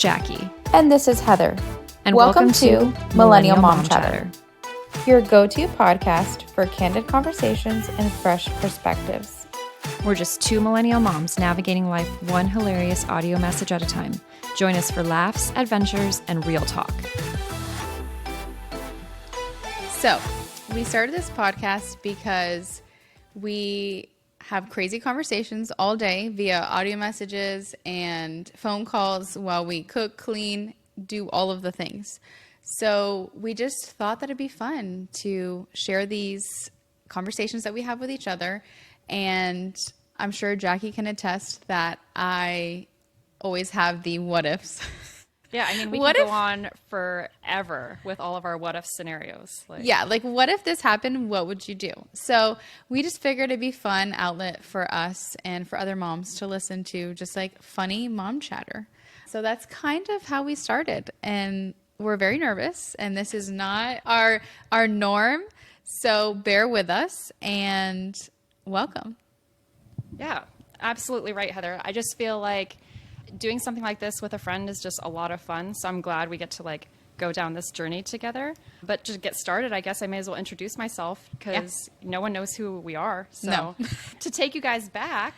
Jackie. And this is Heather. And welcome to Millennial Mom Chatter, your go-to podcast for candid conversations and fresh perspectives. We're just two millennial moms navigating life one hilarious audio message at a time. Join us for laughs, adventures, and real talk. So, we started this podcast because we have crazy conversations all day via audio messages and phone calls while we cook, clean, do all of the things. So we just thought that it'd be fun to share these conversations that we have with each other. And I'm sure Jackie can attest that I always have the what ifs. Yeah, I mean, we could go on forever with all of our what if scenarios. Like what if this happened? What would you do? So we just figured it'd be fun outlet for us and for other moms to listen to, just like funny mom chatter. So that's kind of how we started. And we're very nervous, and this is not our norm. So bear with us and welcome. Yeah, absolutely right, Heather. I just feel like doing something like this with a friend is just a lot of fun. So I'm glad we get to go down this journey together. But to get started, I guess I may as well introduce myself because no one knows who we are. So to take you guys back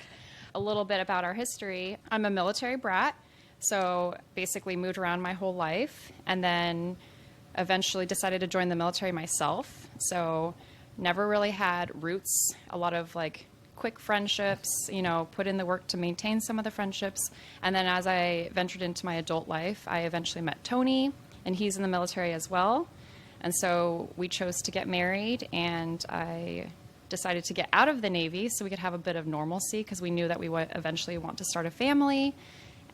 a little bit about our history, I'm a military brat. So basically moved around my whole life and then eventually decided to join the military myself. So never really had roots, a lot of quick friendships, put in the work to maintain some of the friendships. And then as I ventured into my adult life, I eventually met Tony, and he's in the military as well. And so we chose to get married, and I decided to get out of the Navy so we could have a bit of normalcy because we knew that we would eventually want to start a family.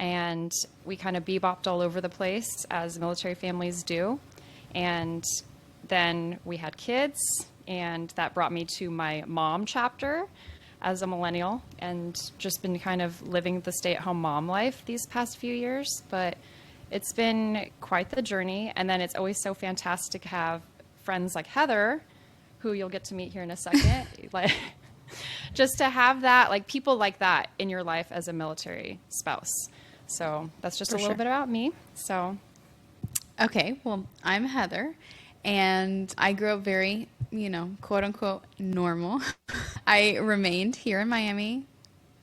And we kind of bebopped all over the place as military families do. And then we had kids, and that brought me to my mom chapter as a millennial, and just been kind of living the stay-at-home mom life these past few years. But it's been quite the journey. And then it's always so fantastic to have friends like Heather, who you'll get to meet here in a second. Just to have that, people like that in your life as a military spouse. So that's just a little bit about me. So, okay, well, I'm Heather, and I grew up very, quote unquote normal. I remained here in Miami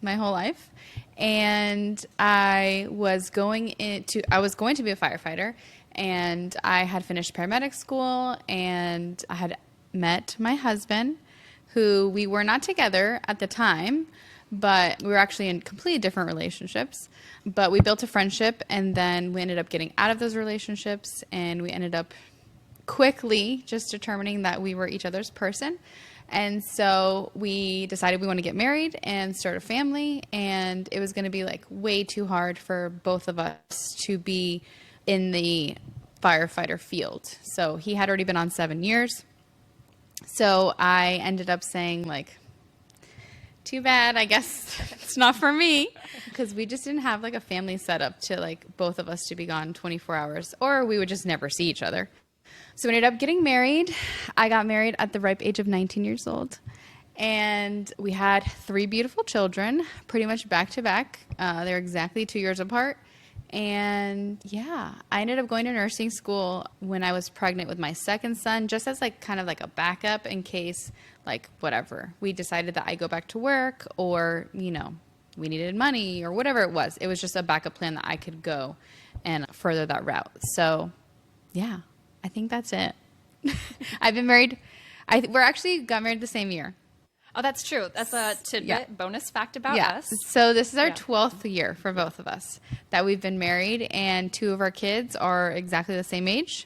my whole life, and I was going to be a firefighter, and I had finished paramedic school, and I had met my husband, who we were not together at the time, but we were actually in completely different relationships. But we built a friendship, and then we ended up getting out of those relationships, and we ended up quickly just determining that we were each other's person. And so we decided we want to get married and start a family, and it was going to be way too hard for both of us to be in the firefighter field. So he had already been on 7 years. So I ended up saying too bad, I guess it's not for me, because we just didn't have a family set up to both of us to be gone 24 hours, or we would just never see each other. So we ended up getting married. I got married at the ripe age of 19 years old, and we had 3 beautiful children, pretty much back to back. They're exactly 2 years apart. And I ended up going to nursing school when I was pregnant with my second son, just as kind of a backup in case whatever. We decided that I go back to work, or, we needed money or whatever it was. It was just a backup plan that I could go and further that route. So I think that's it. I've been married. We're actually got married the same year. Oh, that's true. That's a tidbit bonus fact about us. So this is our 12th year for both of us that we've been married, and 2 of our kids are exactly the same age.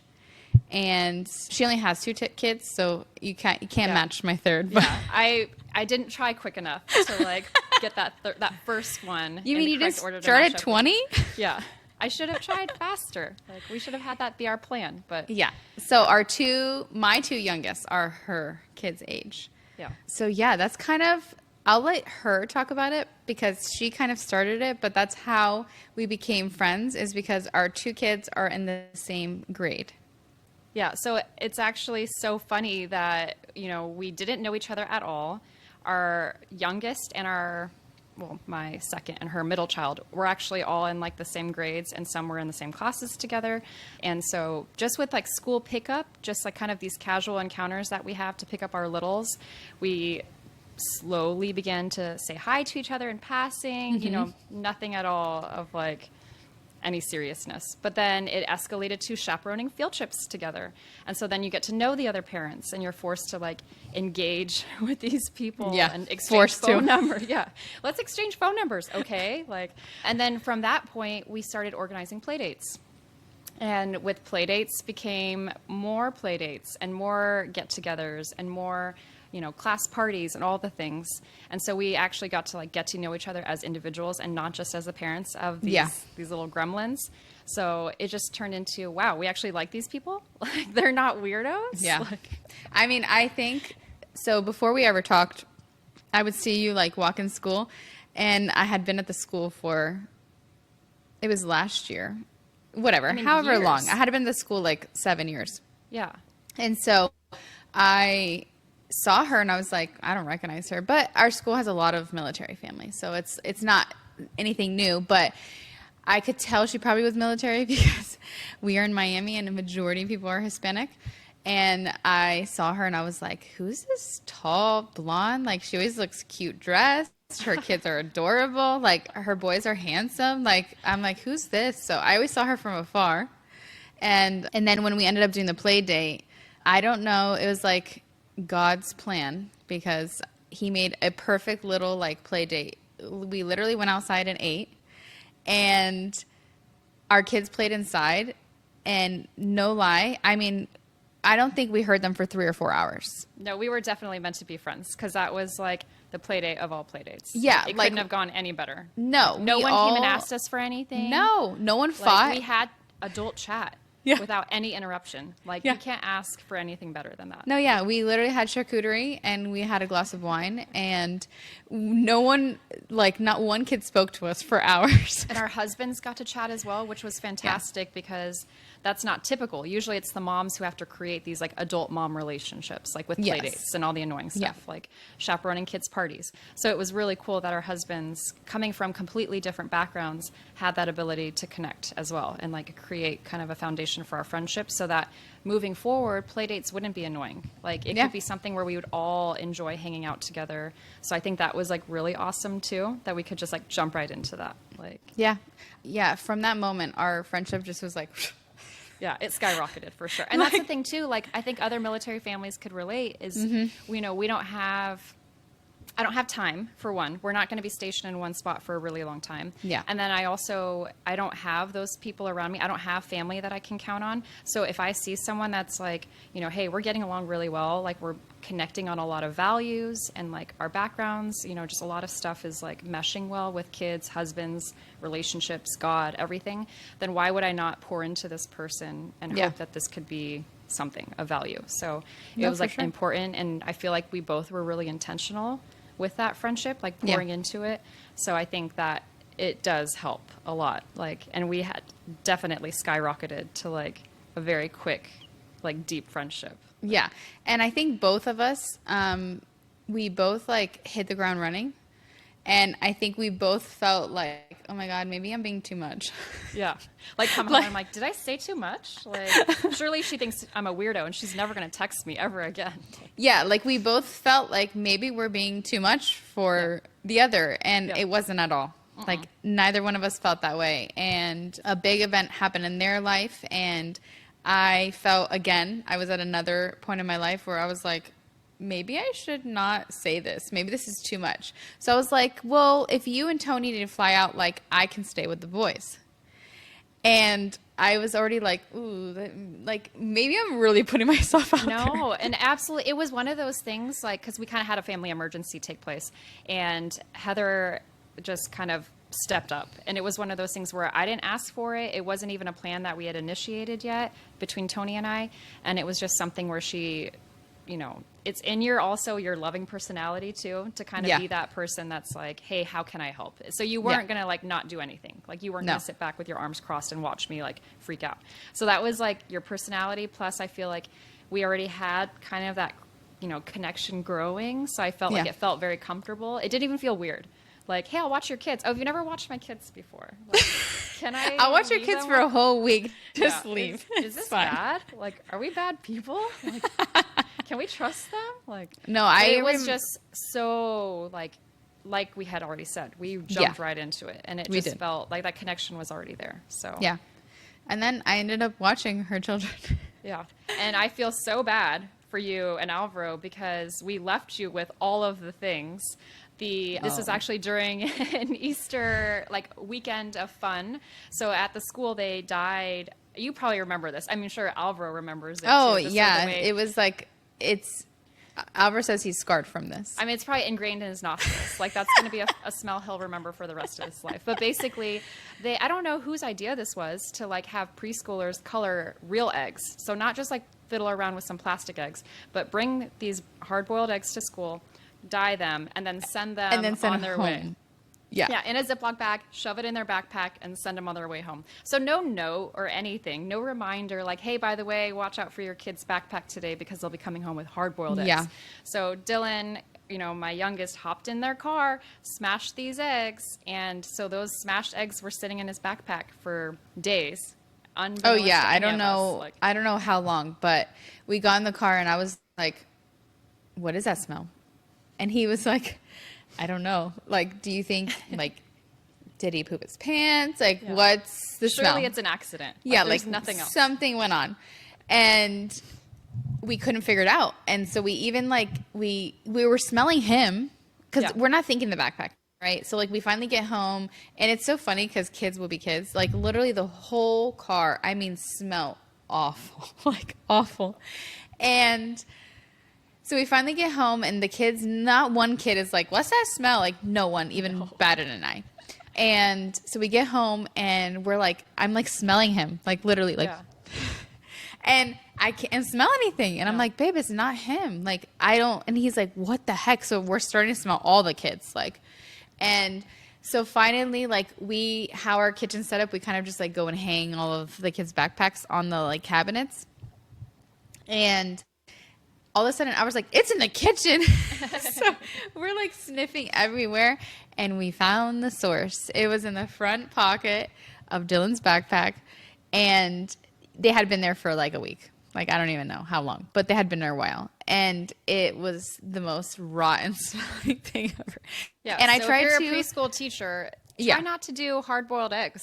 And she only has 2 kids, so you can't match my third. But I didn't try quick enough to get that first one. You mean you just start at 20? Yeah. I should have tried faster. We should have had that be our plan. But so my 2 youngest are her kids' age. Yeah. So that's kind of, I'll let her talk about it because she kind of started it, but that's how we became friends, is because our 2 kids are in the same grade. Yeah, so it's actually so funny that, we didn't know each other at all. Our youngest and our well, my second and her middle child, were actually all in like the same grades, and some were in the same classes together. And so just with like school pickup, just like kind of these casual encounters that we have to pick up our littles, we slowly began to say hi to each other in passing, you know, nothing at all of like any seriousness. But then it escalated to chaperoning field trips together. And so then you get to know the other parents, and you're forced to like engage with these people and exchange phone numbers. Yeah. Let's exchange phone numbers. Okay. Like, and then from that point, we started organizing play dates. And with play dates became more play dates and more get-togethers and more, you know, class parties and all the things. And so we actually got to like get to know each other as individuals and not just as the parents of these little gremlins. So it just turned into, wow, we actually like these people. Like, they're not weirdos. Yeah. Like, I mean, I think so. Before we ever talked, I would see you like walk in school, and I had been at the school for, it was last year, whatever, however years. long. I had been to school like 7 years. yeah. And so I saw her and I was like, I don't recognize her. But our school has a lot of military families, so it's not anything new. But I could tell she probably was military because we are in Miami and a majority of people are Hispanic. And I saw her and I was like, who's this tall blonde? Like, she always looks cute dressed. Her kids are adorable. Like, her boys are handsome. Like, I'm like, who's this? So I always saw her from afar. And then when we ended up doing the play date, I don't know, it was like God's plan, because he made a perfect little like play date. We literally went outside and ate, and our kids played inside, and no lie, I mean, I don't think we heard them for 3 or 4 hours. No, we were definitely meant to be friends, because that was like the play date of all play dates. Yeah. It like, couldn't have gone any better. No. No one came and asked us for anything. No one Like, fought. we had adult chat without any interruption. Like, you can't ask for anything better than that. No, yeah, we literally had charcuterie and we had a glass of wine, and no one, like, not one kid spoke to us for hours. And our husbands got to chat as well, which was fantastic because that's not typical. Usually it's the moms who have to create these like adult mom relationships, like with play dates and all the annoying stuff, like chaperoning kids' parties. So it was really cool that our husbands, coming from completely different backgrounds, had that ability to connect as well and like create kind of a foundation for our friendship, so that moving forward, play dates wouldn't be annoying. Like, it could be something where we would all enjoy hanging out together. So I think that was like really awesome too, that we could just like jump right into that. Like, yeah, from that moment, our friendship just was like, yeah, it skyrocketed for sure. And that's the thing too, like, I think other military families could relate is, you know, I don't have time, for one. We're not going to be stationed in one spot for a really long time. Yeah. And then I don't have those people around me. I don't have family that I can count on. So if I see someone that's like, you know, hey, we're getting along really well, like we're connecting on a lot of values and like our backgrounds, you know, just a lot of stuff is like meshing well with kids, husbands, relationships, God, everything, then why would I not pour into this person and hope that this could be something of value? So it was like important. And I feel like we both were really intentional with that friendship, like pouring into it. So I think that it does help a lot. Like, and we had definitely skyrocketed to like a very quick, like deep friendship. Yeah. And I think both of us, we both like hit the ground running. And I think we both felt like, oh my God, maybe I'm being too much. Yeah. Like, coming home, I'm like, did I say too much? Like, surely she thinks I'm a weirdo and she's never going to text me ever again. Yeah. Like, we both felt like maybe we're being too much for the other. And it wasn't at all. Like, neither one of us felt that way. And a big event happened in their life. And I felt, again, I was at another point in my life where I was like, maybe I should not say this. Maybe this is too much. So I was like, well, if you and Tony need to fly out, like, I can stay with the boys. And I was already like, ooh, like, maybe I'm really putting myself out there. No, and absolutely. It was one of those things, like, because we kind of had a family emergency take place. And Heather just kind of stepped up. And it was one of those things where I didn't ask for it. It wasn't even a plan that we had initiated yet between Tony and I. And it was just something where she, you know, it's in your loving personality too, to kind of be that person that's like, hey, how can I help? So you weren't going to like not do anything. Like, you weren't going to sit back with your arms crossed and watch me like freak out. So that was like your personality. Plus I feel like we already had kind of that, you know, connection growing. So I felt like it felt very comfortable. It didn't even feel weird. Like, hey, I'll watch your kids. Oh, have you never watched my kids before? Like, can I? I'll watch your leave kids them for a with- whole week. Just Yeah. leave. Is It's this fine. bad? Like, are we bad people? Like, can we trust them? Like, No, but I it was rem- just so like we had already said, we jumped right into it, and it We just did. felt like that connection was already there. So Yeah. And then I ended up watching her children. yeah, and I feel so bad for you and Alvaro because we left you with all of the things. This was Oh. actually during an Easter like weekend of fun. So at the school they died. You probably remember this. I mean, sure, Alvaro remembers it. Oh, too. This was the yeah. way- It was like, Albert says he's scarred from this. I mean, it's probably ingrained in his nostrils. Like that's going to be a smell he'll remember for the rest of his life. But basically, I don't know whose idea this was to like have preschoolers color real eggs. So not just like fiddle around with some plastic eggs, but bring these hard-boiled eggs to school, dye them, and then send them and then send on them their home. way. Yeah. Yeah, in a Ziploc bag, shove it in their backpack, and send them on their way home. So no note or anything, no reminder like, hey, by the way, watch out for your kid's backpack today because they'll be coming home with hard-boiled eggs. Yeah. So Dylan, my youngest, hopped in their car, smashed these eggs, and so those smashed eggs were sitting in his backpack for days. Oh unbeknownst yeah, to I any don't of know. us. Like, I don't know how long, but we got in the car and I was like, "What is that smell?" And he was like, "I don't know. Like, do you think like did he poop his pants? Like, Yeah. what's the surely smell?" it's an accident. Yeah, there's like nothing else. something went on, and we couldn't figure it out. And so we even like we were smelling him because Yeah. we're not thinking the backpack, right? So like we finally get home, and it's so funny because kids will be kids. Like literally the whole car, I mean, smell awful, like awful, and. So we finally get home, and the kids, not one kid is like, what's that smell? Like, no one, even Baden and I. And so we get home, and we're like, I'm like smelling him, like literally, like, Yeah. and I can't smell anything. And I'm Yeah. like, babe, it's not him. Like, I don't, and he's like, what the heck? So we're starting to smell all the kids, like, and so finally, like, how our kitchen set up, we kind of just like go and hang all of the kids' backpacks on the like cabinets. And all of a sudden I was like, it's in the kitchen. So we're like sniffing everywhere, and we found the source. It was in the front pocket of Dylan's backpack, and they had been there for like a week. Like, I don't even know how long, but they had been there a while. And it was the most rotten smelling thing ever. Yeah, And I so tried if to you're a preschool teacher, try Yeah. not to do hard-boiled eggs.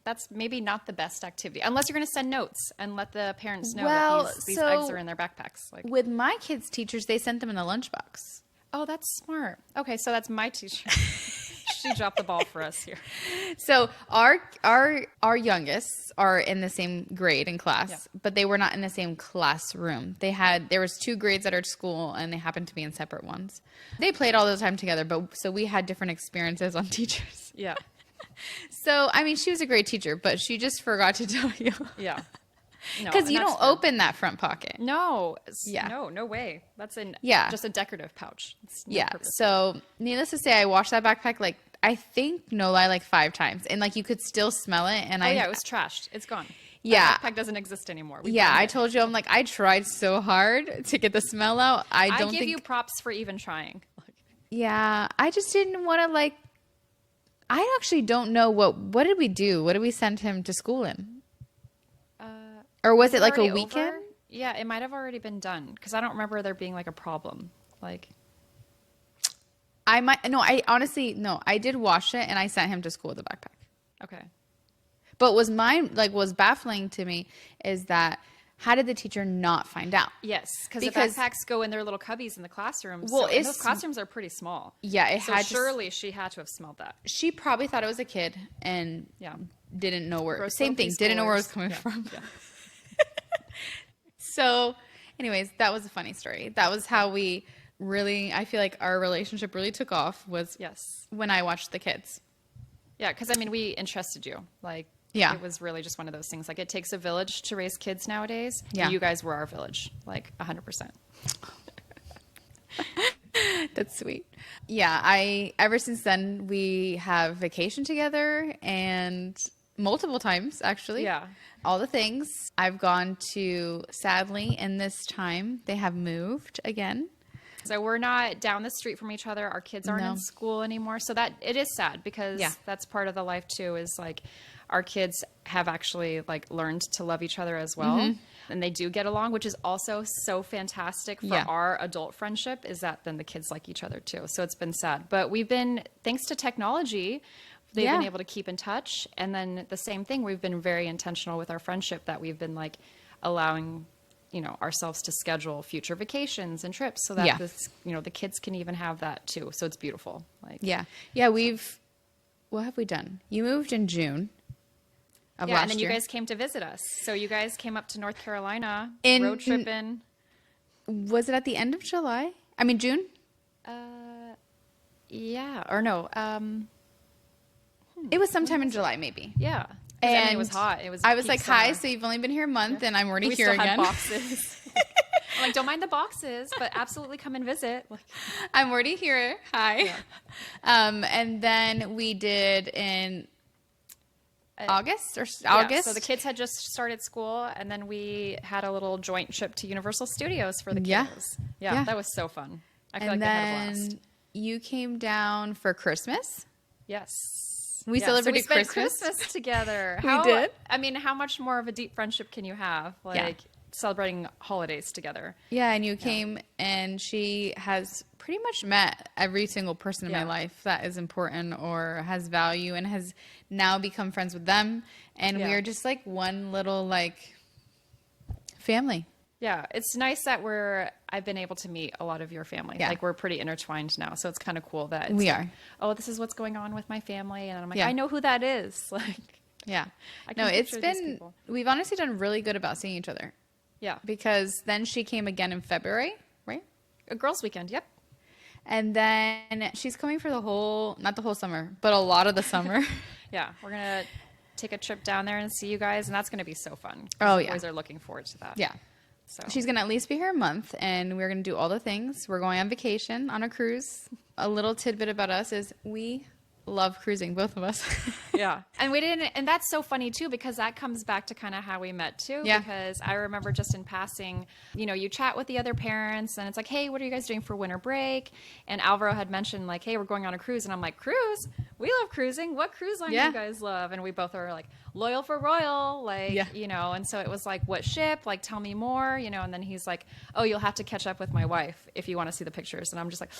That's maybe not the best activity, unless you're going to send notes and let the parents know Well, that these so- eggs are in their backpacks. Like, with my kids' teachers, they sent them in the lunchbox. oh, that's smart. Okay, so that's my teacher. She dropped the ball for us here. So our youngest are in the same grade in class, Yeah. but they were not in the same classroom. There was 2 grades at our school, and they happened to be in separate ones. They played all the time together, but so we had different experiences on teachers. Yeah, So I mean, she was a great teacher, but she just forgot to tell you yeah. No, because and you that's don't fair. open that front pocket. No, Yeah. no way. That's just a decorative pouch. It's no Yeah. purpose. So needless to say, I washed that backpack like I think no lie like 5 times, and like you could still smell it. And oh yeah, it was trashed. It's gone. Yeah. That backpack doesn't exist anymore. We Yeah, burned I it. told you, I'm like, I tried so hard to get the smell out. I I don't give think. you props for even trying. Yeah, I just didn't want to like. I actually don't know what did we do? What did we send him to school in? Or was it like a Already weekend? over? Yeah, it might have already been done because I don't remember there being like a problem. Like, I might no. I honestly no. I did wash it and I sent him to school with a backpack. okay, But was baffling to me is that how did the teacher not find out? yes, because the Because- backpacks go in their little cubbies in the classrooms. Well, So, and it's- those classrooms are pretty small. Yeah, it So had to. surely she had to have smelled that. She probably thought it was a kid and Yeah. didn't know where. Gross Same little thing. Didn't know where it was preschoolers. coming Yeah, from. yeah. So, anyways, that was a funny story. That was how we really, I feel like our relationship really took off was Yes. when I watched the kids. Yeah, because I mean, we entrusted you. Like, Yeah. it was really just one of those things. Like, it takes a village to raise kids nowadays. Yeah. You guys were our village, like 100%. That's sweet. Yeah, ever since then we have vacation together and multiple times actually. Yeah. All the things. I've gone to, sadly, in this time they have moved again. So we're not down the street from each other. Our kids aren't No. in school anymore. So that it is sad because Yeah. that's part of the life too, is like our kids have actually like learned to love each other as well. And they do get along, which is also so fantastic for Yeah. our adult friendship, is that then the kids like each other too. So it's been sad. But we've been, thanks to technology, they've been Yeah. able to keep in touch. And then the same thing, we've been very intentional with our friendship, that we've been like allowing, ourselves to schedule future vacations and trips so that Yeah. this, the kids can even have that too. So it's beautiful. Like, Yeah. What have we done? You moved in June of yeah. last And then year. you guys came to visit us. So you guys came up to North Carolina, In- road tripping. Was it at the end of July? I mean, June? Yeah. Or no. It was sometime in July, maybe. Yeah. 'Cause, I mean, it was And hot. It was. I was peak like, hi, summer. so you've only been here a month and I'm already We here still again. had boxes. I'm like, don't mind the boxes, but absolutely come and visit. Like, I'm already here. Hi. And then we did in August or yeah, August. so the kids had just started school, and then we had a little joint trip to Universal Studios for the Yeah. kiddos. Yeah, Yeah. that was so fun. I feel And like they had a blast. then you came down for Christmas. Yes. We Yeah, celebrated so we spent Christmas. together. We did. I mean, how much more of a deep friendship can you have? Like celebrating holidays together. Yeah, and you came, and she has pretty much met every single person in my Yeah. life that is important or has value, and has now become friends with them. And Yeah. we're just like one little like family. Yeah, it's nice that I've been able to meet a lot of your family. Yeah. Like, we're pretty intertwined now, so it's kind of cool that it's We like, are. oh, this is what's going on with my family, and I'm like, Yeah. I know who that is. Like, Yeah. I can No, it's picture these been, people. we've honestly done really good about seeing each other, yeah, because then she came again in February, right? a girls' weekend. Yep. And then she's coming for not the whole summer, but a lot of the summer. Yeah, we're gonna take a trip down there and see you guys, and that's gonna be so fun. Oh, The yeah. boys are looking forward to that. Yeah. So She's going to at least be here a month, and we're going to do all the things. We're going on vacation, on a cruise. A little tidbit about us is we love cruising, both of us. yeah, and that's so funny too, because that comes back to kind of how we met too. Yeah. Because I remember just in passing, you chat with the other parents, and it's like, hey, what are you guys doing for winter break? And Alvaro had mentioned like, hey, we're going on a cruise, and I'm like, cruise? We love cruising. What cruise line do Yeah. you guys love? And we both are like, loyal for royal, like, Yeah. And so it was like, what ship? Like, tell me more, and then he's like, oh, you'll have to catch up with my wife if you want to see the pictures. And I'm just like,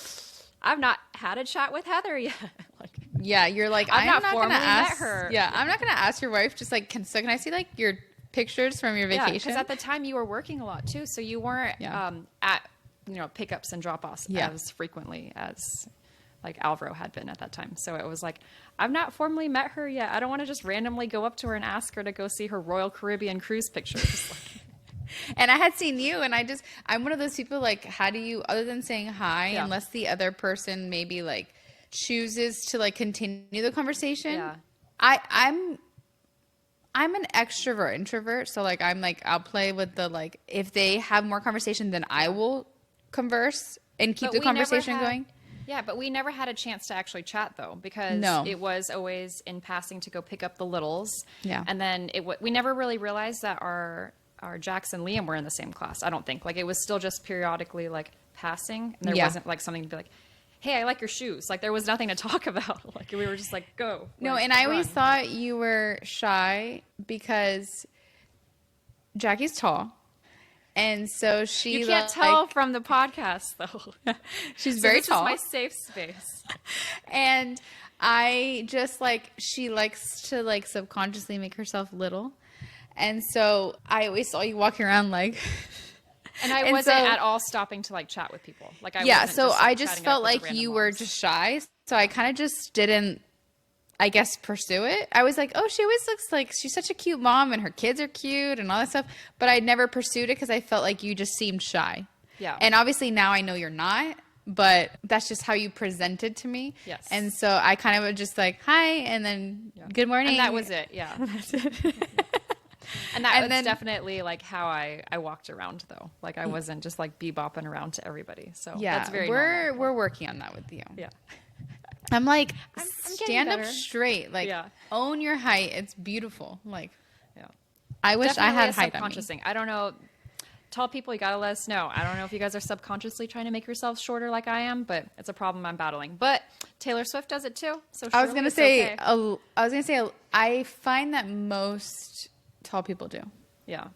I've not had a chat with Heather yet. Like, Yeah, you're like, I've I'm not not going to formally met ask her. Yeah, I'm not going to ask your wife, just like, can I see like your pictures from your yeah, vacation? because at the time you were working a lot too, so you weren't Yeah. at pickups and drop-offs Yeah. as frequently as like Alvaro had been at that time. So it was like, I've not formally met her yet. I don't want to just randomly go up to her and ask her to go see her Royal Caribbean cruise pictures. Like, And I had seen you, and I'm one of those people, like, how do you, other than saying hi, Yeah. unless the other person maybe like chooses to like continue the conversation. Yeah. I'm an extrovert introvert, so like I'll play with the like, if they have more conversation, then I will converse and keep But the we never conversation had- going. Yeah, but we never had a chance to actually chat though, because No. it was always in passing to go pick up the littles. Yeah. And then we never really realized that our Jax and Liam were in the same class. I don't think, like, it was still just periodically like passing, and there Yeah. wasn't like something to be like, hey, I like your shoes. Like, there was nothing to talk about. Like, we were just like, go. No, like, and I always run. thought you were shy because Jackie's tall. And so she You can't tell from the podcast though. she's So very this tall. is my safe space. And I just like, she likes to like subconsciously make herself little. And so I always saw you walking around like, And I And wasn't so- at all stopping to like chat with people. Like, I yeah, wasn't so I like, just chatting it felt up with the like random you were moms. just shy. So I kind of just didn't, I guess, pursue it. I was like, oh, she always looks like she's such a cute mom and her kids are cute and all that stuff. But I never pursued it because I felt like you just seemed shy. Yeah. And obviously now I know you're not, but that's just how you presented to me. Yes. And so I kind of was just like, hi, and then good morning. And that was it. Yeah. That's it. And that And was then- definitely like how I walked around though. Like, I wasn't just like bebopping around to everybody. So Yeah, that's very we're normal. we're working on that with you. Yeah. I'm like, I'm getting stand up better. straight, like Yeah. own your height. It's beautiful. Like, Yeah. I wish Definitely I had a height on me. subconscious thing. I don't know. Tall people, you gotta let us know. I don't know if you guys are subconsciously trying to make yourselves shorter like I am, but it's a problem I'm battling. But Taylor Swift does it too. So I was gonna say, okay. I find that most tall people do. Yeah.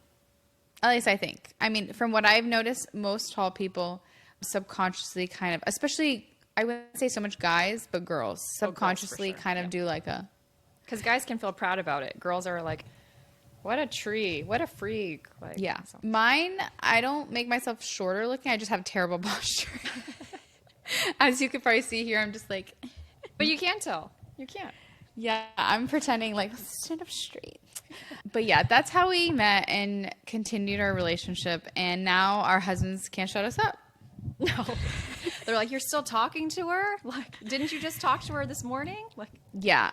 At least I think. I mean, from what I've noticed, most tall people subconsciously kind of, especially, I wouldn't say so much guys, but girls subconsciously sure. kind of do like a. Because guys can feel proud about it. Girls are like, what a tree, what a freak. Like, Yeah. so. Mine, I don't make myself shorter looking. I just have terrible posture. As you could probably see here, I'm just like. But you can tell. You can't. Yeah, I'm pretending like stand up straight. But yeah, that's how we met and continued our relationship. And now our husbands can't shut us up. No. They're like, you're still talking to her? Like, didn't you just talk to her this morning? Like, Yeah.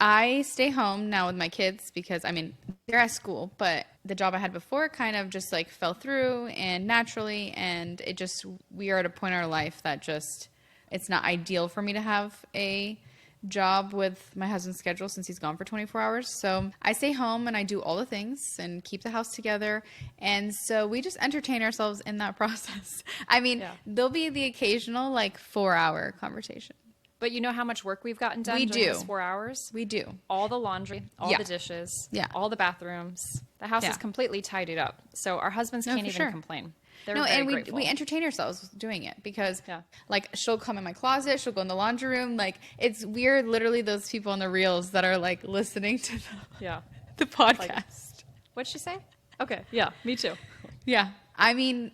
I stay home now with my kids because, I mean, they're at school, but the job I had before kind of just like fell through and naturally. And it just, we are at a point in our life that just, it's not ideal for me to have a job with my husband's schedule since he's gone for 24 hours. So I stay home and I do all the things and keep the house together. And so we just entertain ourselves in that process. I mean, Yeah. there'll be the occasional like 4-hour conversation. but you know how much work we've gotten done We during do. those 4 hours? We do. All the laundry, all Yeah. the dishes, Yeah. all the bathrooms. The house Yeah. is completely tidied up. So our husbands No, can't for even sure. complain. They're No, very and grateful. we entertain ourselves doing it because Yeah. like she'll come in my closet, she'll go in the laundry room. Like it's weird, literally those people on the reels that are like listening to Yeah. the podcast. What'd she say? Okay. Yeah, me too. Yeah. I mean,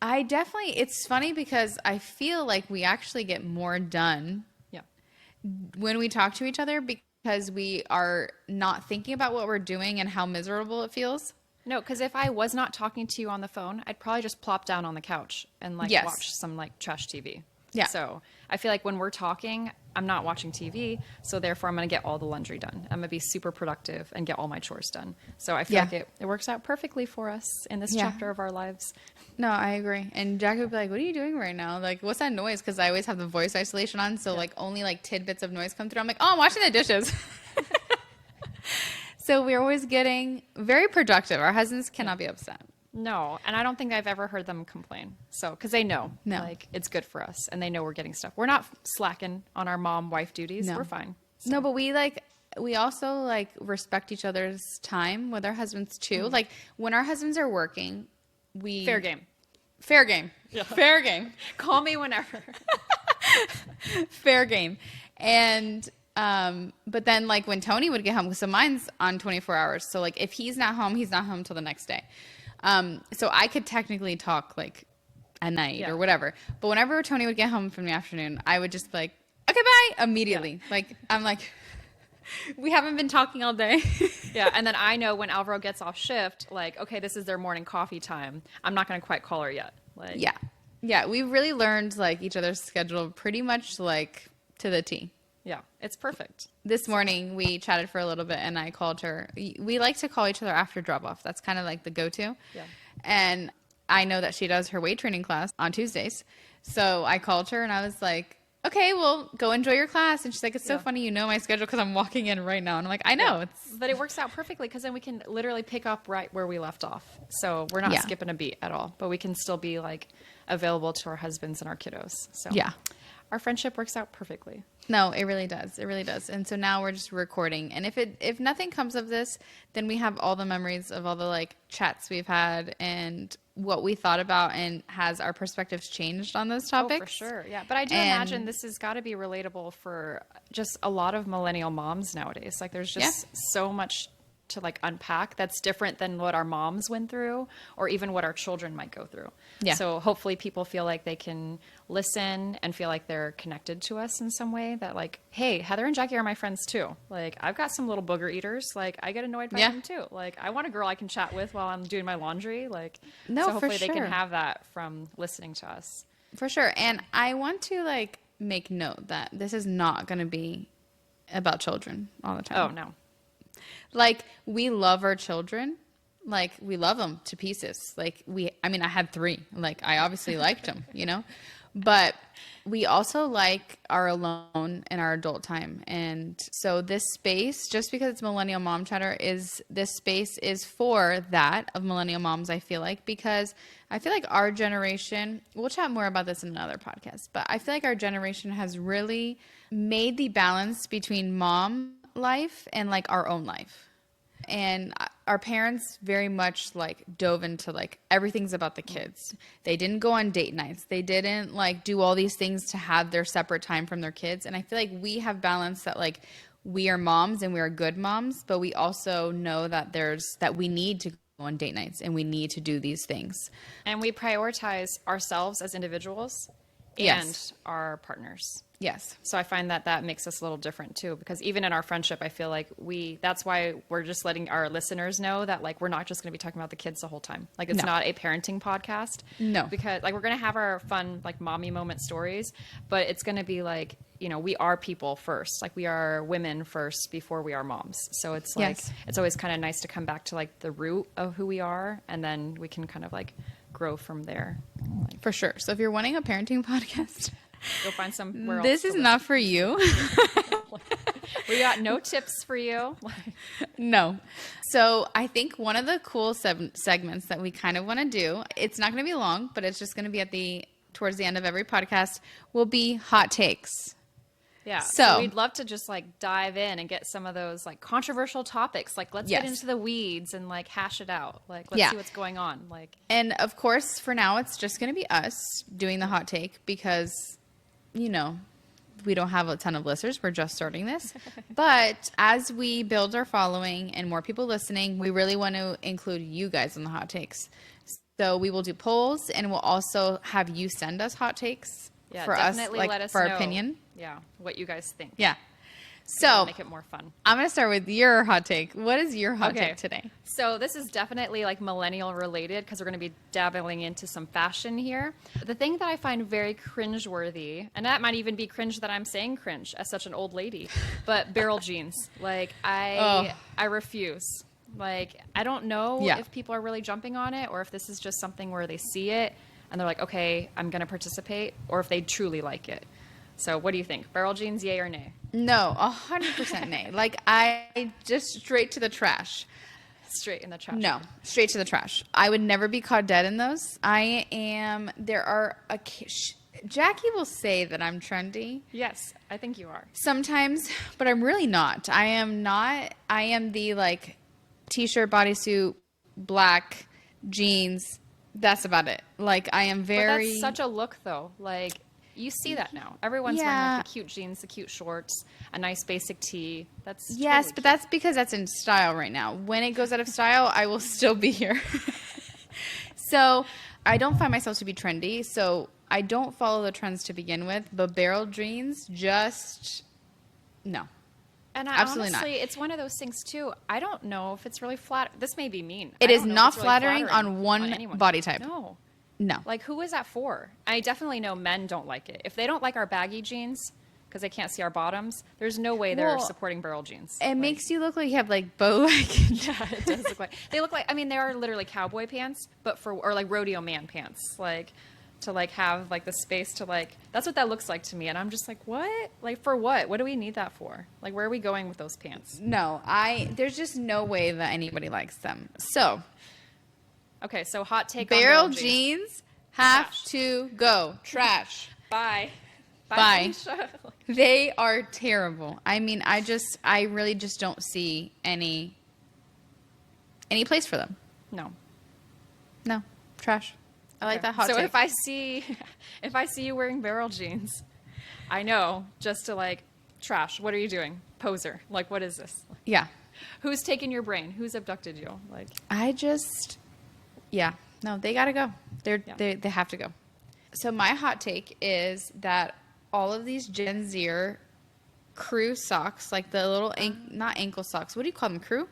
I definitely, it's funny because I feel like we actually get more done Yeah. when we talk to each other because we are not thinking about what we're doing and how miserable it feels. No, because if I was not talking to you on the phone, I'd probably just plop down on the couch and like Yes. watch some like trash TV. Yeah. So I feel like when we're talking, I'm not watching TV, so therefore I'm going to get all the laundry done. I'm going to be super productive and get all my chores done. So I feel Yeah. like it works out perfectly for us in this Yeah. chapter of our lives. No, I agree. And Jack would be like, what are you doing right now? Like, what's that noise? Because I always have the voice isolation on. So, like, only like tidbits of noise come through. I'm like, oh, I'm washing the dishes. So we're always getting very productive. Our husbands cannot be upset. No, and I don't think I've ever heard them complain. So, because they know, No. like, it's good for us, and they know we're getting stuff. We're not slacking on our mom-wife duties. No. We're fine. No, but we also like respect each other's time with our husbands too. Like when our husbands are working, we Fair game. Fair game. Yeah. Fair game. Call me whenever. Fair game. And but then like when Tony would get home, so mine's on 24 hours. So like if he's not home till the next day. So I could technically talk like at night Yeah. or whatever. But whenever Tony would get home from the afternoon, I would just be like, okay, bye, immediately. Like I'm like, we haven't been talking all day. Yeah, and then I know when Alvaro gets off shift, like, okay, this is their morning coffee time. I'm not going to quite call her yet. Like, Yeah. Yeah. We really learned like each other's schedule pretty much like to the T. yeah, it's perfect. This morning we chatted for a little bit and I called her. We like to call each other after drop off. That's kind of like the go-to. Yeah. And I know that she does her weight training class on Tuesdays. So I called her and I was like, okay, well, go enjoy your class. And she's like, it's so Yeah. funny you know my schedule because I'm walking in right now. And I'm like, I know. Yeah. It's But it works out perfectly because then we can literally pick up right where we left off. So we're not Yeah. skipping a beat at all, but we can still be like available to our husbands and our kiddos. So Yeah. our friendship works out perfectly. No, it really does. It really does. And so now we're just recording. And if nothing comes of this, then we have all the memories of all the like chats we've had and what we thought about and has our perspectives changed on those topics. Oh, for sure. Yeah. But I do And- imagine this has got to be relatable for just a lot of millennial moms nowadays. Like there's just so much to like unpack that's different than what our moms went through or even what our children might go through. Yeah. So hopefully people feel like they can listen and feel like they're connected to us in some way that like, hey, Heather and Jackie are my friends too. Like I've got some little booger eaters. Like I get annoyed by Yeah. them too. Like I want a girl I can chat with while I'm doing my laundry. Like, No, so for hopefully they sure. can have that from listening to us. For sure. And I want to like make note that this is not going to be about children all the time. Oh no. Like we love our children. Like we love them to pieces. Like I had 3. Like I obviously liked them, you know, But we also like our alone and our adult time. And so this space, just because it's Millennial Mom Chatter, this space is for that of Millennial moms, I feel like, because I feel like our generation, we'll chat more about this in another podcast, but I feel like our generation has really made the balance between mom life and like our own life. And our parents very much like dove into like everything's about the kids. They didn't go on date nights. They didn't like do all these things to have their separate time from their kids. And I feel like we have balanced that, like we are moms and we are good moms, but we also know that that we need to go on date nights and we need to do these things. And we prioritize ourselves as individuals and Yes. our partners. Yes. So I find that makes us a little different too, because even in our friendship, I feel like that's why we're just letting our listeners know that like, we're not just going to be talking about the kids the whole time. Like it's No. not a parenting podcast. No. Because like, we're going to have our fun, like mommy moment stories, but it's going to be like, you know, we are people first. Like we are women first before we are moms. So it's like, Yes. it's always kind of nice to come back to like the root of who we are. And then we can kind of like grow from there. Like, For sure. So if you're wanting a parenting podcast, go find somewhere else. this is not for you. We got no tips for you. No. So I think one of the cool segments that we kind of want to do, it's not going to be long, but it's just going to be towards the end of every podcast, will be hot takes. Yeah. So we'd love to just like dive in and get some of those like controversial topics. Like let's get Yes. into the weeds and like hash it out. Like let's Yeah. see what's going on. Like And of course, for now, it's just going to be us doing the hot take because, you know, we don't have a ton of listeners. We're just starting this. But as we build our following and more people listening, we really want to include you guys in the hot takes. So we will do polls and we'll also have you send us hot takes yeah, for us, definitely like let us for our know, opinion. Yeah, what you guys think. Yeah. That'll So make it more fun. I'm going to start with your hot take. What is your hot Okay. take today? So this is definitely like millennial related because we're going to be dabbling into some fashion here. The thing that I find very cringeworthy, and that might even be cringe that I'm saying cringe as such an old lady, but barrel jeans. Like I refuse. Like I don't know Yeah. if people are really jumping on it or if this is just something where they see it and they're like, okay, I'm going to participate, or if they truly like it. So what do you think? Barrel jeans, yay or nay? No, 100% nay. Like I just straight to the trash. Straight in the trash. No, straight to the trash. I would never be caught dead in those. Jackie will say that I'm trendy Yes, I think you are. sometimes, but I'm really not. I am not. I am the like t-shirt, bodysuit, black jeans. That's about it. Like I am But very. that's such a look, though. Like, you see that now. Everyone's wearing Yeah. like the cute jeans, the cute shorts, a nice basic tee. That's Yes, totally but that's because that's in style right now. When it goes out of style, I will still be here. So I don't find myself to be trendy. So I don't follow the trends to begin with. But barrel jeans, just no. And Absolutely not. honestly, it's one of those things too. I don't know if it's really flat. This may be mean. It I is don't know if not it's really flattering on one anyone. body type. No. No. Like, who is that for? I definitely know men don't like it. If they don't like our baggy jeans because they can't see our bottoms, there's no way they're Well, supporting barrel jeans. It Like, makes you look like you have like bow leg. yeah, it does look like they look like. I mean, they are literally cowboy pants, but or like rodeo man pants, like to like have like the space to like. That's what that looks like to me, and I'm just like, what? Like for what? What do we need that for? Like, where are we going with those pants? No, there's just no way that anybody likes them. So Okay, so hot take on barrel jeans. jeans have Trash. to go. Trash. Bye. Bye. Felicia. They are terrible. I mean, I really just don't see any place for them. No. No, trash. I like Okay. that hot So take. if I see you wearing barrel jeans, I know just to like trash. What are you doing, poser? Like, what is this? Yeah, Who's taken your brain? Who's abducted you? Like, yeah. No, they gotta go. Yeah. They have to go. So my hot take is that all of these Gen Zer crew socks, like the little not ankle socks. What do you call them? Crew?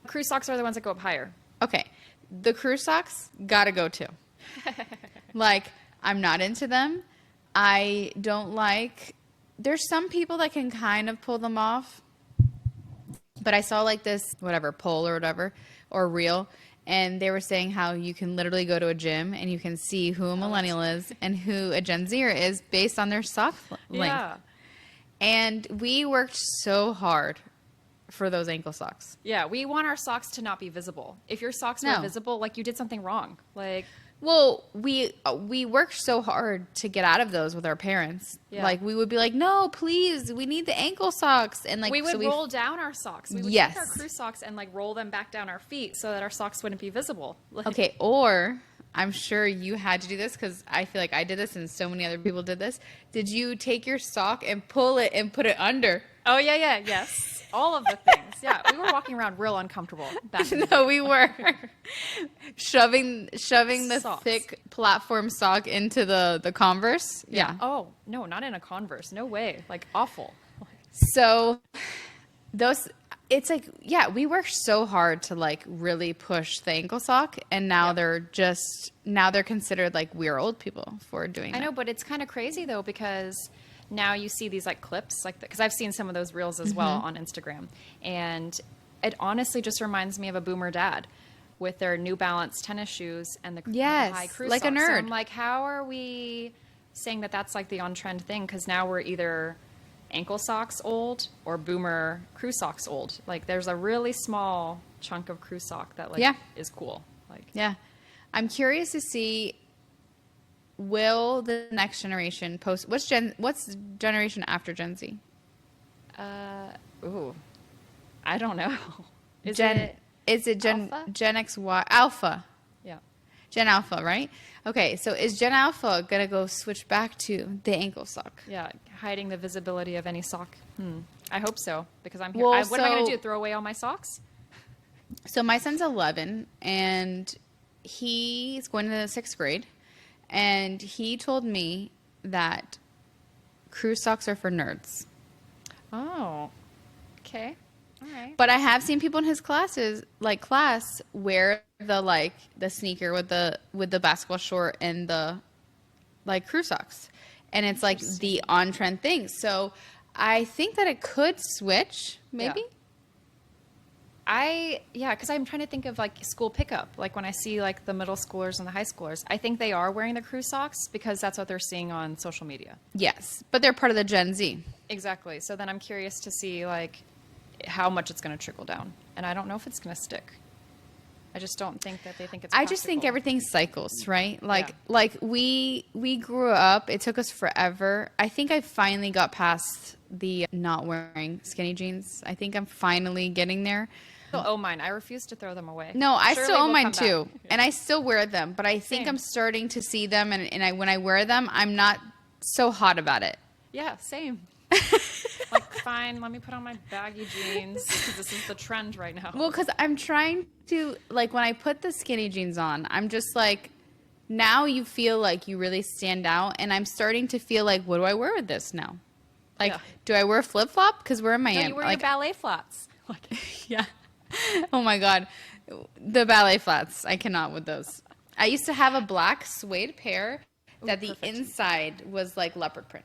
crew socks are the ones that go up higher. Okay, the crew socks gotta go too. Like, I'm not into them. I don't like. There's some people that can kind of pull them off, but I saw like this whatever poll or whatever or reel, and they were saying how you can literally go to a gym and you can see who a millennial is and who a Gen Zer is based on their sock length. Yeah. And we worked so hard for those ankle socks. Yeah, we want our socks to not be visible. If your socks No. were visible, like you did something wrong. Like, Well, we worked so hard to get out of those with our parents. Yeah. Like we would be like, "No, please, we need the ankle socks." And like we would so roll down our socks. We would Yes. take our crew socks and like roll them back down our feet so that our socks wouldn't be visible. Like, Okay, or I'm sure you had to do this because I feel like I did this and so many other people did this. Did you take your sock and pull it and put it under? Oh yeah, yes, all of the things. Yeah, we were walking around real uncomfortable back in the No, we were shoving the Socks. thick platform sock into the Converse. Yeah. Oh no, not in a Converse. No way. Like awful. So those, it's like, yeah, we worked so hard to like really push the ankle sock, and now Yeah. they're considered like we're old people for doing I that. know, but it's kind of crazy though because now you see these like clips, like because I've seen some of those reels as well on Instagram, and it honestly just reminds me of a boomer dad with their New Balance tennis shoes and the Yes, high crew like a socks. So nerd. I'm like, how are we saying that that's like the on trend thing? Because now we're either ankle socks old or boomer crew socks old. Like there's a really small chunk of crew sock that like Yeah. is cool. Like Yeah. I'm curious to see, will the next generation post, what's generation after Gen Z? ooh, I don't know. Is Gen it? is it Gen Alpha? Gen X Y Alpha? Yeah. Gen Alpha, right? Okay, so is Gen Alpha gonna go switch back to the ankle sock? Yeah, hiding the visibility of any sock. I hope so because I'm. Well, what am I going to so- do? Throw away all my socks? So my son's 11, and he's going to the 6th grade, and he told me that crew socks are for nerds. Oh, okay, all right. But I have seen people in his class wear the sneaker with the basketball short and the like crew socks, and it's like the on trend thing. So I think that it could switch, maybe. Yeah. Because I'm trying to think of like school pickup. Like when I see like the middle schoolers and the high schoolers, I think they are wearing the crew socks because that's what they're seeing on social media. Yes, but they're part of the Gen Z. Exactly. So then I'm curious to see like how much it's going to trickle down, and I don't know if it's going to stick. I just don't think that they think it's. I just think practical. everything cycles, right? Like Yeah. like we grew up. It took us forever. I think I finally got past the not wearing skinny jeans. I think I'm finally getting there. Still owe mine. I refuse to throw them away. No, I Surely still own we'll mine come too, back. and I still wear them. But I think Same. I'm starting to see them, and when I wear them, I'm not so hot about it. Yeah, same. Like, fine, let me put on my baggy jeans because this is the trend right now. Well, because I'm trying to, like, when I put the skinny jeans on, I'm just like, now you feel like you really stand out, and I'm starting to feel like, what do I wear with this now? Like, Yeah. do I wear a flip flop? Because we're in no, Miami. you wear like, your ballet flats. Like, yeah. Oh my God, the ballet flats. I cannot with those. I used to have a black suede pair that the perfect. inside was like leopard print.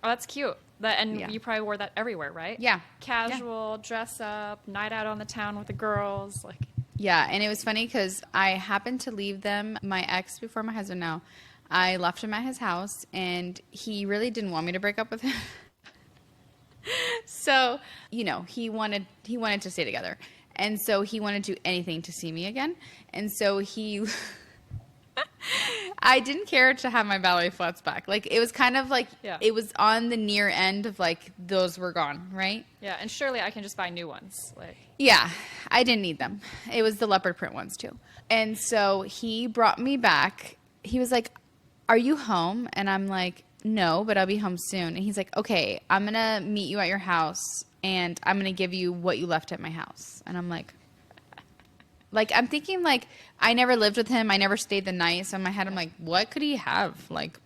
oh, that's cute. And Yeah. you probably wore that everywhere, right? Yeah. Casual, dress up, night out on the town with the girls. Like, Yeah, and it was funny because I happened to leave them, my ex before my husband now, I left him at his house, and he really didn't want me to break up with him. So, you know, he wanted to stay together. And so he wanted to do anything to see me again. And so he I didn't care to have my ballet flats back. Like, it was kind of like, Yeah. it was on the near end of like, those were gone, right? yeah, and surely I can just buy new ones. Like, Yeah, I didn't need them. It was the leopard print ones too. And so he brought me back. He was like, "Are you home?" And I'm like, "No, but I'll be home soon." And he's like, "Okay, I'm going to meet you at your house, and I'm going to give you what you left at my house." And I'm like, I'm thinking like, I never lived with him. I never stayed the night. So in my head, I'm like, what could he have? Like,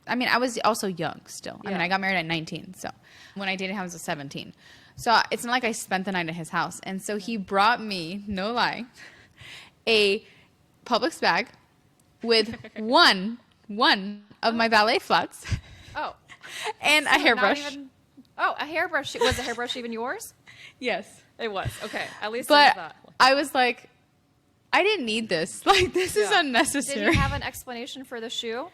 I mean, I was also young still. I mean, Yeah. I got married at 19. So when I dated him, I was 17. So it's not like I spent the night at his house. And so he brought me, no lie, a Publix bag with one of my ballet flats oh. and a So not hairbrush. even- oh, a hairbrush. Was the hairbrush even yours? Yes. It was. Okay. At least But there's that. I was like, I didn't need this. Like, this is Yeah. unnecessary. Did he have an explanation for the shoe?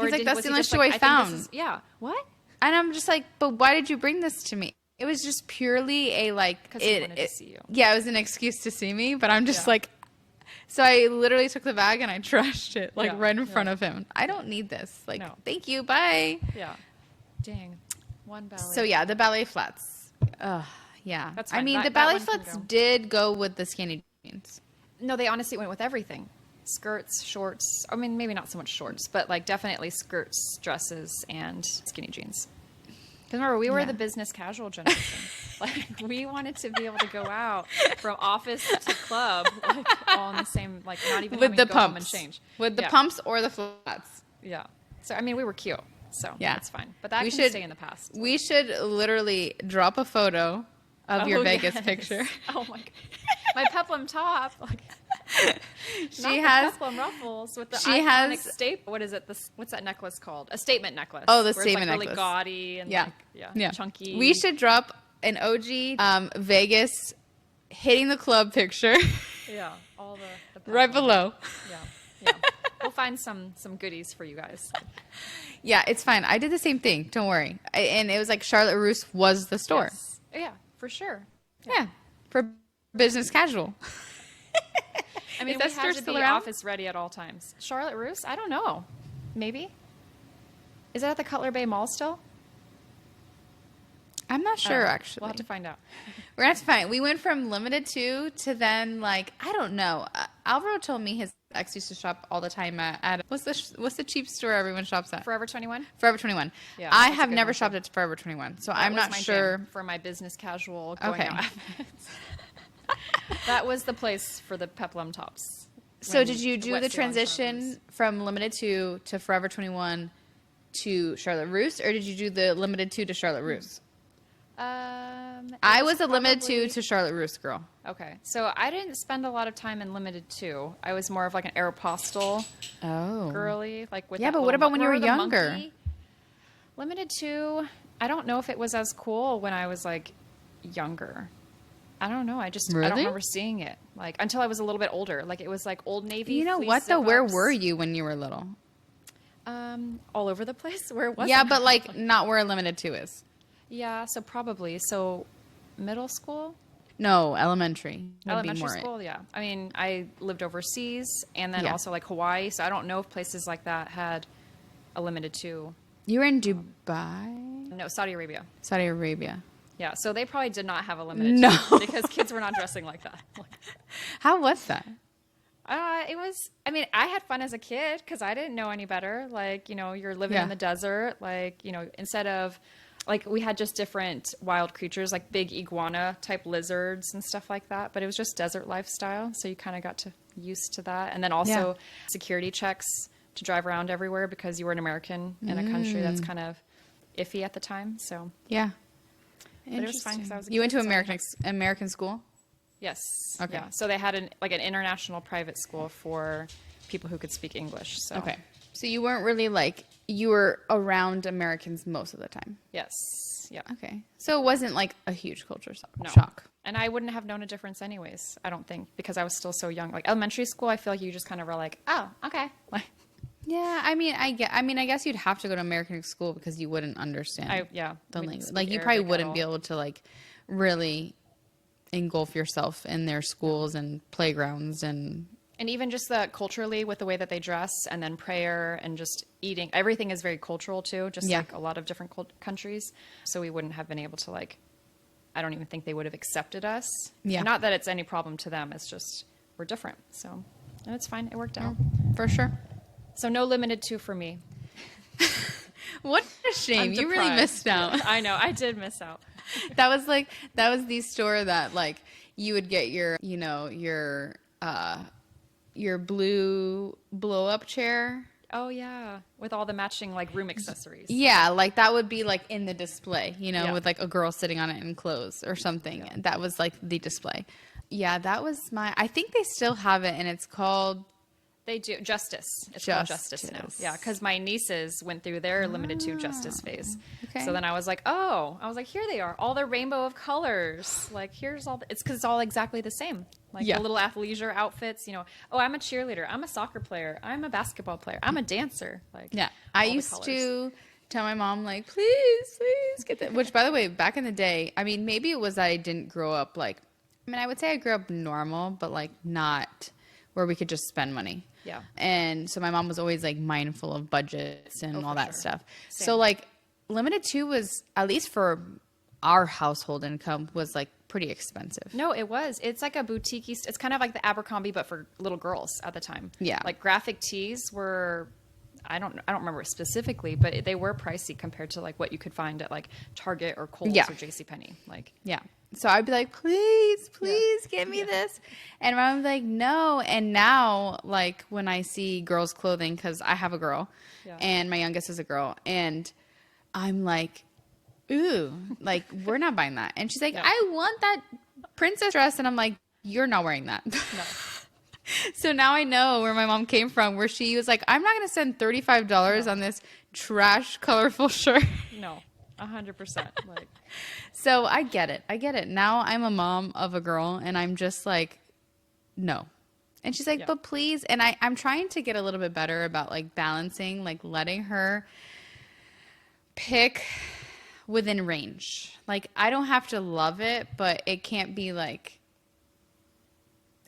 He's like, that's was the he only just shoe like, I think this found. yeah. What? And I'm just like, but why did you bring this to me? It was just purely a like, 'Cause he wanted to see you. Yeah, it was an excuse to see me, but I'm just Yeah. like, so I literally took the bag and I trashed it like Yeah, right in yeah. front of him. I don't need this. Like, No. thank you, bye. Yeah. Dang. One ballet. So yeah, the ballet flats. Yeah. That's I fine. mean, That- the that ballet one can flats go. did go with the skinny jeans. No, they honestly went with everything. Skirts, shorts. I mean, maybe not so much shorts, but like definitely skirts, dresses, and skinny jeans. Because remember, we were Yeah. the business casual generation. Like, we wanted to be able to go out from office to club, like, all in the same, like, not even With having the to go home and pumps. change. With the Yeah. pumps or the flats. Yeah. So, I mean, we were cute. So, Yeah. that's fine. But that We can should- stay in the past. We should literally drop a photo of your Oh, Vegas yes. picture. Oh, my God. My peplum top. Like, She not the has peplum ruffles with the she iconic has- staple. What is it? What's that necklace called? A statement necklace. Oh, the where statement it's like necklace. really gaudy and Yeah. like, chunky. We should drop an OG Vegas hitting the club picture Yeah, all the right peplum. below. Yeah, yeah. We'll find some goodies for you guys. Yeah, it's fine. I did the same thing. Don't worry. And it was like Charlotte Russe was the store. Yes. Yeah, for sure. Yeah, for business casual. I mean, Is we that store have to still be around? office ready at all times. Charlotte Russe? I don't know. Maybe. Is it at the Cutler Bay Mall still? I'm not sure, actually. We'll have to find out. We're gonna have to find. We went from limited to then like I don't know. Alvaro told me his ex used to shop all the time at what's the cheap store everyone shops at? Forever 21? Forever 21. Yeah, I that's a have good never one, shopped too. at Forever 21, so That I'm was not my jam sure. for my business casual going Okay. out outfits. That was the place for the peplum tops. So when did you do wet the seal on Charlotte transition Russe. from limited to Forever 21 to Charlotte Russe, or did you do the limited to Charlotte Russe? It I was a limited probably- to Charlotte Russe girl. Okay, so I didn't spend a lot of time in limited 2. I was more of like an Aeropostale Oh, girly, like with Yeah, that but what little about when you were remember the younger? monkey? Limited 2, I don't know if it was as cool when I was like younger. I don't know. I don't Really? remember seeing it like until I was a little bit older. Like it was like Old Navy. You know fleece what though? Where zip-ups. were you when you were little? All over the place. Where was Yeah, it? but like not where limited to is. Yeah, so probably. So middle school, No, elementary. Would be elementary more it. school, yeah. I mean, I lived overseas and then Yeah. also like Hawaii, so I don't know if places like that had a limited 2. You were in Dubai, No, Saudi Arabia. Saudi Arabia. Yeah, so they probably did not have a limited No. 2 because kids were not dressing like that. How was that? It was, I mean, I had fun as a kid because I didn't know any better. Like, you know, you're living Yeah. in the desert. Like, you know, instead of, like, we had just different wild creatures, like big iguana type lizards and stuff like that. But it was just desert lifestyle. So you kind of got to used to that. And then also Yeah. security checks to drive around everywhere because you were an American in a country that's kind of iffy at the time. So, Yeah. but it was fine because I was a You went kid, to so- American school? Yes. Okay. Yeah. So they had an international private school for people who could speak English. So Okay. So you weren't really like you were around Americans most of the time. yes. Yeah. Okay. So it wasn't like a huge culture No. shock. And I wouldn't have known a difference anyways, I don't think, because I was still so young. Like elementary school, I feel like you just kind of were like, oh, okay. Like, Yeah, I mean, I guess you'd have to go to American school because you wouldn't understand the the we didn't language. speak Like you probably Arabic at wouldn't be all. able to like really engulf yourself in their schools and playgrounds and And even just the culturally with the way that they dress and then prayer and just eating, everything is very cultural too, just Yeah. like a lot of different countries. So we wouldn't have been able to like, I don't even think they would have accepted us. Yeah. Not that it's any problem to them. It's just, we're different. So, and it's fine. It worked out. for sure. So no limited 2 for me. What a shame! I'm You really deprived. missed out. I know. I did miss out. that was the store that like you would get your your blue blow up chair. Oh yeah, with all the matching like room accessories. Yeah, like that would be like in the display, Yeah. with like a girl sitting on it in clothes or something. That was like the display. Yeah, that was I think they still have it and it's called They do. Justice. It's called Justice now. Yeah, because my nieces went through their limited to Justice phase. Okay. So then I was like, oh, I was like, here they are, all their rainbow of colors. Like, here's all. It's because it's all exactly the same. Like Yeah. the little athleisure outfits. You know, oh, I'm a cheerleader. I'm a soccer player. I'm a basketball player. I'm a dancer. Like, Yeah. I all the used colors. to tell my mom, like, please get that. Which, by the way, back in the day, I mean, maybe it was that I didn't grow up like, I mean, I would say I grew up normal, but like not where we could just spend money. Yeah. And so my mom was always like mindful of budgets and all for that sure. stuff. Same. So like limited two was, at least for our household income, was like pretty expensive. No, it was. It's like a boutique. It's kind of like the Abercrombie, but for little girls at the time. Yeah. Like graphic tees were, I don't remember specifically, but they were pricey compared to like what you could find at like Target or Kohl's Yeah. or JCPenney. Like, Yeah. So I'd be like, please give me this. And my mom's like, no. And now, like, when I see girls' clothing, because I have a girl Yeah. and my youngest is a girl, and I'm like, ooh, like, we're not buying that. And she's like, Yeah. I want that princess dress. And I'm like, you're not wearing that. no. So now I know where my mom came from, where she was like, I'm not going to spend $35 on this trash, colorful shirt. No. 100%. Like, So I get it. I get it. Now I'm a mom of a girl and I'm just like, no. And she's like, Yeah. but please. And I'm trying to get a little bit better about like balancing, like letting her pick within range. Like I don't have to love it, but it can't be like,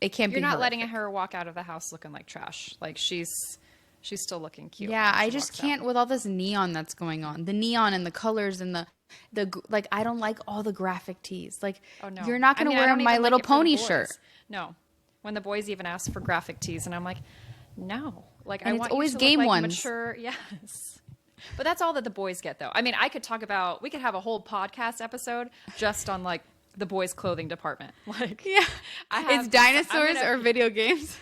it can't you're be not horrific. letting her walk out of the house looking like trash. Like she's still looking cute. Yeah, when she I just walks can't out. with all this neon that's going on. The neon and the colors and like I don't like all the graphic tees. Like Oh no. you're not going to I wear a don't My even Little like it for the Pony boys. shirt. No. When the boys even ask for graphic tees and I'm like, no. Like And I it's want always you to game look like ones. mature. Yes. But that's all that the boys get though. I mean, I could talk about we could have a whole podcast episode just on like the boys clothing department. Like Yeah. It's dinosaurs or video games.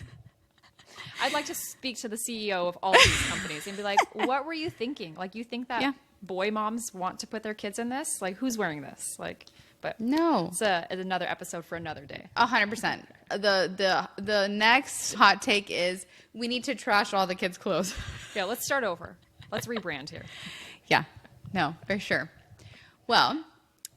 I'd like to speak to the CEO of all these companies and be like, what were you thinking? Like, you think that Yeah. boy moms want to put their kids in this? Like, who's wearing this? Like, but No. it's another episode for another day. 100%. The next hot take is we need to trash all the kids' clothes. Yeah, let's start over. Let's rebrand here. Yeah. No, for sure. Well,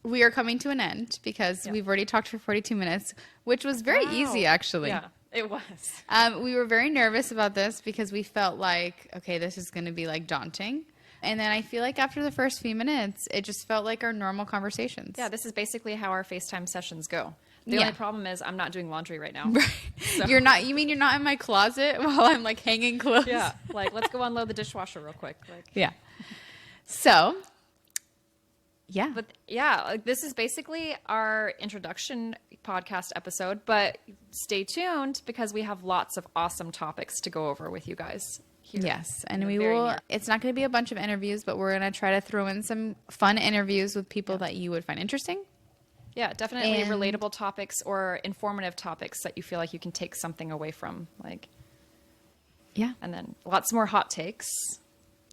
we are coming to an end because we've already talked for 42 minutes, which was very easy Wow. actually. Yeah, it was. We were very nervous about this because we felt like, okay, this is going to be like daunting. And then I feel like after the first few minutes, it just felt like our normal conversations. Yeah, this is basically how our FaceTime sessions go. The Yeah. only problem is I'm not doing laundry right now. Right. So- You're not, you mean you're not in my closet while I'm like hanging clothes? Yeah, like let's go unload the dishwasher real quick. Like, Yeah. So, yeah. but yeah, like this is basically our introduction podcast episode, but stay tuned because we have lots of awesome topics to go over with you guys here. Yes, and in the we very will. near- It's not going to be a bunch of interviews, but we're going to try to throw in some fun interviews with people that you would find interesting. Yeah, definitely And- relatable topics or informative topics that you feel like you can take something away from, like, Yeah. and then lots more hot takes.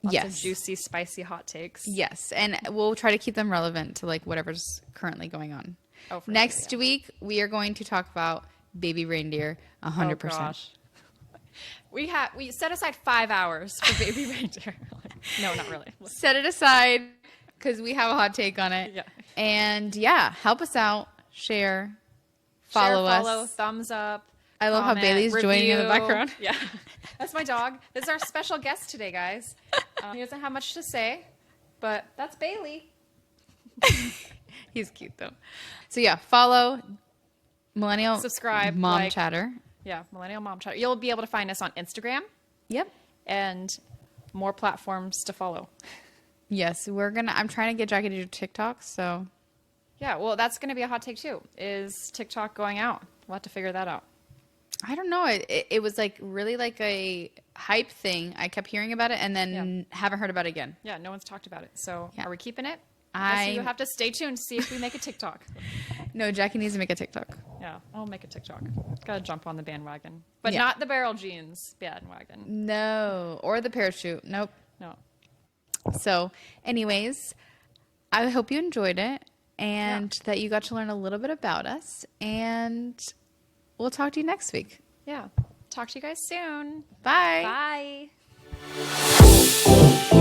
Lots of Yes. juicy, spicy hot takes. Yes, and we'll try to keep them relevant to like whatever's currently going on. Oh, for Next sure, yeah. week, we are going to talk about baby reindeer 100%. Oh, gosh. We set aside 5 hours for baby reindeer. Like, no, not really. Set it aside because we have a hot take on it. Yeah. And yeah, help us out, share, follow Share, us. follow, thumbs up. I love how comment, Bailey's joining in the review. background. Yeah, that's my dog. This is our special guest today, guys. He doesn't have much to say, but that's Bailey. He's cute though. So yeah, follow Millennial Subscribe, Mom like. Chatter. Yeah, Millennial Mom Chatter. You'll be able to find us on Instagram Yep. and more platforms to follow. Yes, I'm trying to get Jackie to do TikTok, so Yeah, well, that's going to be a hot take too. Is TikTok going out? We'll have to figure that out. I don't know. It was like really like a hype thing. I kept hearing about it and then haven't heard about it again. Yeah, no one's talked about it. So Yeah. are we keeping it? Guess I you have to stay tuned to see if we make a TikTok. No, Jackie needs to make a TikTok. Yeah, I'll make a TikTok. Gotta jump on the bandwagon. But Yeah. not the barrel jeans bandwagon. No, or the parachute. Nope. No. So, anyways, I hope you enjoyed it and that you got to learn a little bit about us. And we'll talk to you next week. Yeah. talk to you guys soon. Bye. Bye.